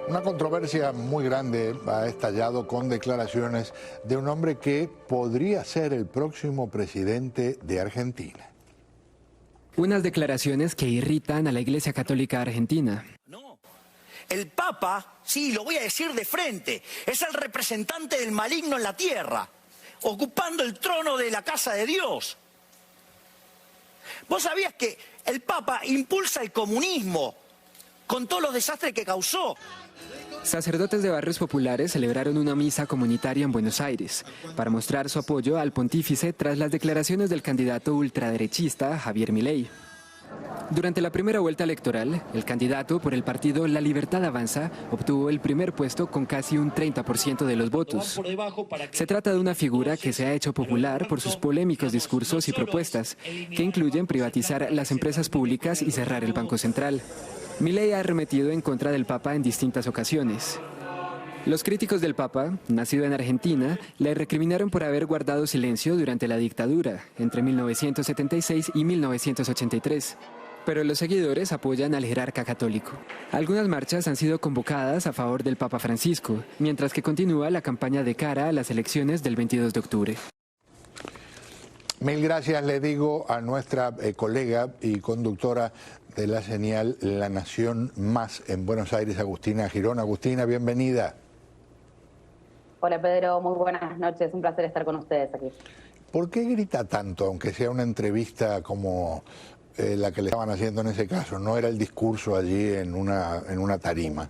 Una controversia muy grande ha estallado con declaraciones de un hombre que podría ser el próximo presidente de Argentina. Unas declaraciones que irritan a la Iglesia Católica Argentina. No, el Papa, sí, lo voy a decir de frente, es el representante del maligno en la tierra, ocupando el trono de la casa de Dios. ¿Vos sabías que el Papa impulsa el comunismo con todos los desastres que causó? Sacerdotes de barrios populares celebraron una misa comunitaria en Buenos Aires para mostrar su apoyo al pontífice tras las declaraciones del candidato ultraderechista Javier Milei. Durante la primera vuelta electoral, el candidato por el partido La Libertad Avanza obtuvo el primer puesto con casi un 30% de los votos. Se trata de una figura que se ha hecho popular por sus polémicos discursos y propuestas, que incluyen privatizar las empresas públicas y cerrar el Banco Central. Milei ha arremetido en contra del Papa en distintas ocasiones. Los críticos del Papa, nacido en Argentina, le recriminaron por haber guardado silencio durante la dictadura, entre 1976 y 1983. Pero los seguidores apoyan al jerarca católico. Algunas marchas han sido convocadas a favor del Papa Francisco, mientras que continúa la campaña de cara a las elecciones del 22 de octubre. Mil gracias le digo a nuestra colega y conductora de la señal La Nación Más en Buenos Aires, Agustina Girón. Agustina, bienvenida. Hola Pedro, muy buenas noches, un placer estar con ustedes aquí. ¿Por qué grita tanto, aunque sea una entrevista como la que le estaban haciendo en ese caso? No era el discurso allí en una tarima.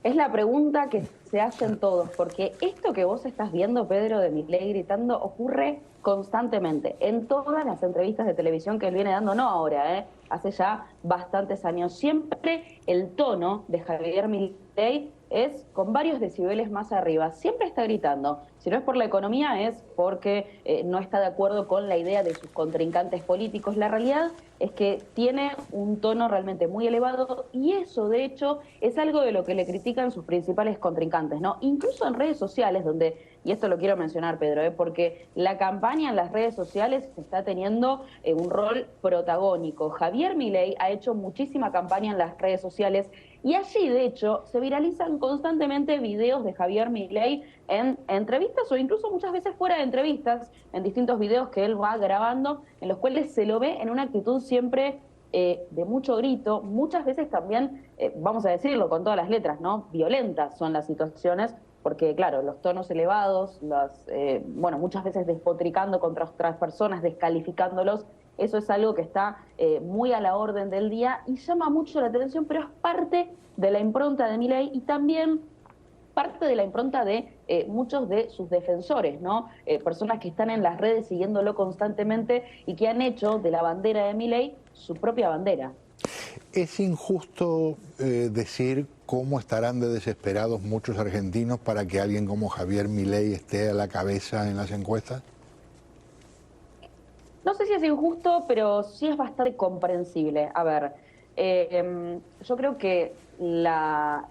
Es la pregunta que se hacen todos, porque esto que vos estás viendo, Pedro, de Milei gritando, ocurre constantemente en todas las entrevistas de televisión que él viene dando, no ahora, hace ya bastantes años. Siempre el tono de Javier Milei es con varios decibeles más arriba. Siempre está gritando. Si no es por la economía, es porque no está de acuerdo con la idea de sus contrincantes políticos. La realidad es que tiene un tono realmente muy elevado y eso, de hecho, es algo de lo que le critican sus principales contrincantes, ¿no? Incluso en redes sociales, donde, y esto lo quiero mencionar, Pedro, porque la campaña en las redes sociales está teniendo un rol protagónico. Javier Milei ha hecho muchísima campaña en las redes sociales y allí, de hecho, se viralizan constantemente videos de Javier Milei en entrevistas o incluso muchas veces fuera de entrevistas, en distintos videos que él va grabando, en los cuales se lo ve en una actitud siempre de mucho grito, muchas veces también, vamos a decirlo con todas las letras, ¿no? Violentas son las situaciones, porque claro, los tonos elevados, muchas veces despotricando contra otras personas, descalificándolos, eso es algo que está muy a la orden del día y llama mucho la atención, pero es parte de la impronta de Milei y también parte de la impronta de muchos de sus defensores, ¿no? Personas que están en las redes siguiéndolo constantemente y que han hecho de la bandera de Milei su propia bandera. ¿Es injusto decir cómo estarán de desesperados muchos argentinos para que alguien como Javier Milei esté a la cabeza en las encuestas? No sé si es injusto, pero sí es bastante comprensible. A ver, yo creo que la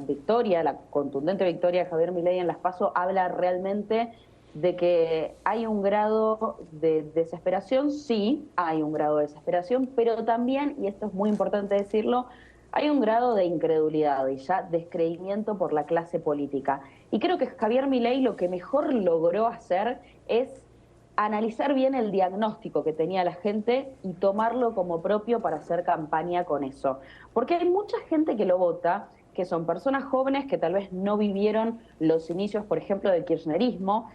victoria, la contundente victoria de Javier Milei en las PASO habla realmente de que hay un grado de desesperación, sí, hay un grado de desesperación, pero también, y esto es muy importante decirlo, hay un grado de incredulidad y ya descreimiento por la clase política. Y creo que Javier Milei lo que mejor logró hacer es analizar bien el diagnóstico que tenía la gente y tomarlo como propio para hacer campaña con eso. Porque hay mucha gente que lo vota, que son personas jóvenes que tal vez no vivieron los inicios, por ejemplo, del kirchnerismo,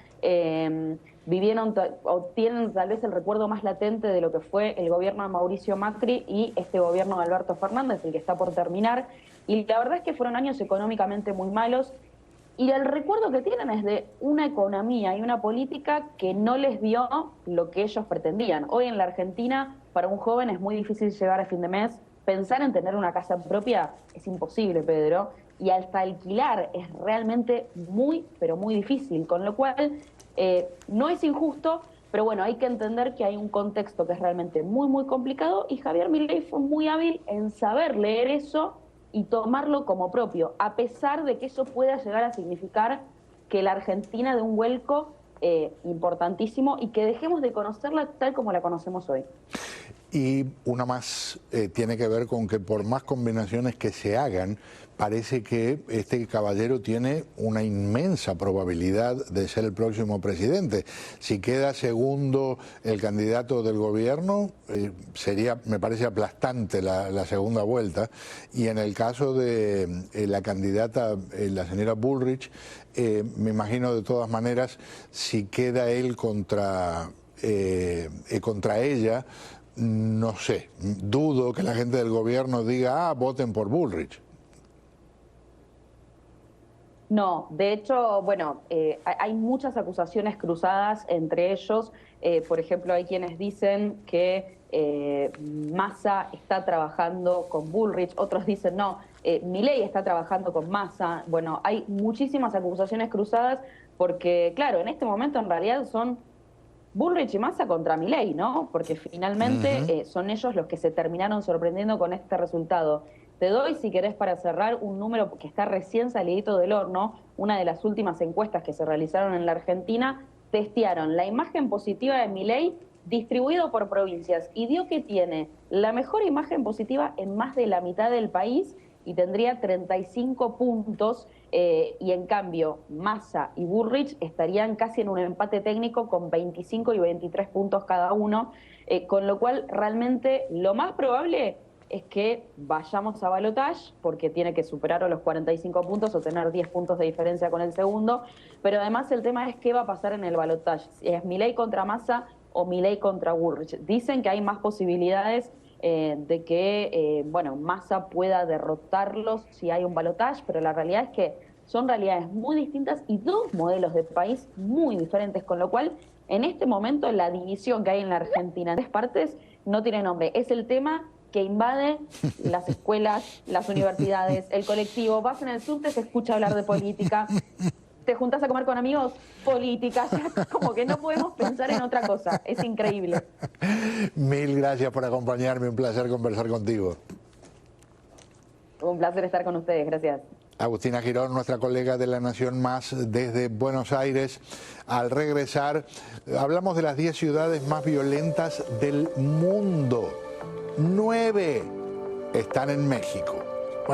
vivieron o tienen tal vez el recuerdo más latente de lo que fue el gobierno de Mauricio Macri y este gobierno de Alberto Fernández, el que está por terminar. Y la verdad es que fueron años económicamente muy malos. Y el recuerdo que tienen es de una economía y una política que no les dio lo que ellos pretendían. Hoy en la Argentina, para un joven es muy difícil llegar a fin de mes. Pensar en tener una casa propia es imposible, Pedro. Y hasta alquilar es realmente muy, pero muy difícil. Con lo cual, no es injusto, pero bueno, hay que entender que hay un contexto que es realmente muy, muy complicado. Y Javier Milei fue muy hábil en saber leer eso y tomarlo como propio, a pesar de que eso pueda llegar a significar que la Argentina dé un vuelco importantísimo y que dejemos de conocerla tal como la conocemos hoy. Y una más tiene que ver con que por más combinaciones que se hagan, parece que este caballero tiene una inmensa probabilidad de ser el próximo presidente. Si queda segundo el candidato del gobierno, sería, me parece, aplastante la segunda vuelta. Y en el caso de la candidata, la señora Bullrich, me imagino de todas maneras, si queda él contra ella, no sé, dudo que la gente del gobierno diga, voten por Bullrich. No, de hecho, bueno, hay muchas acusaciones cruzadas entre ellos. Por ejemplo, hay quienes dicen que Massa está trabajando con Bullrich, otros dicen no, Milei está trabajando con Massa. Bueno, hay muchísimas acusaciones cruzadas porque, claro, en este momento en realidad son Bullrich y Massa contra Milei, ¿no? Porque finalmente son ellos los que se terminaron sorprendiendo con este resultado. Te doy, si querés, para cerrar, un número que está recién salidito del horno. Una de las últimas encuestas que se realizaron en la Argentina testearon la imagen positiva de Milei distribuido por provincias y dio que tiene la mejor imagen positiva en más de la mitad del país y tendría 35 puntos, y en cambio Massa y Bullrich estarían casi en un empate técnico con 25 y 23 puntos cada uno, con lo cual realmente lo más probable es que vayamos a balotaje, porque tiene que superar a los 45 puntos o tener 10 puntos de diferencia con el segundo, pero además el tema es qué va a pasar en el balotaje, si es Milei contra Massa o Milei contra Bullrich. Dicen que hay más posibilidades de que bueno, Massa pueda derrotarlos si hay un balotaje, pero la realidad es que son realidades muy distintas y dos modelos de país muy diferentes, con lo cual en este momento la división que hay en la Argentina en tres partes no tiene nombre. Es el tema que invade las escuelas, las universidades, el colectivo. Vas en el subte, se escucha hablar de política. Te juntás a comer con amigos, política. Ya como que no podemos pensar en otra cosa. Es increíble. Mil gracias por acompañarme. Un placer conversar contigo. Un placer estar con ustedes. Gracias. Agustina Girón, nuestra colega de La Nación Más desde Buenos Aires. Al regresar, hablamos de las 10 ciudades más violentas del mundo. 9 están en México.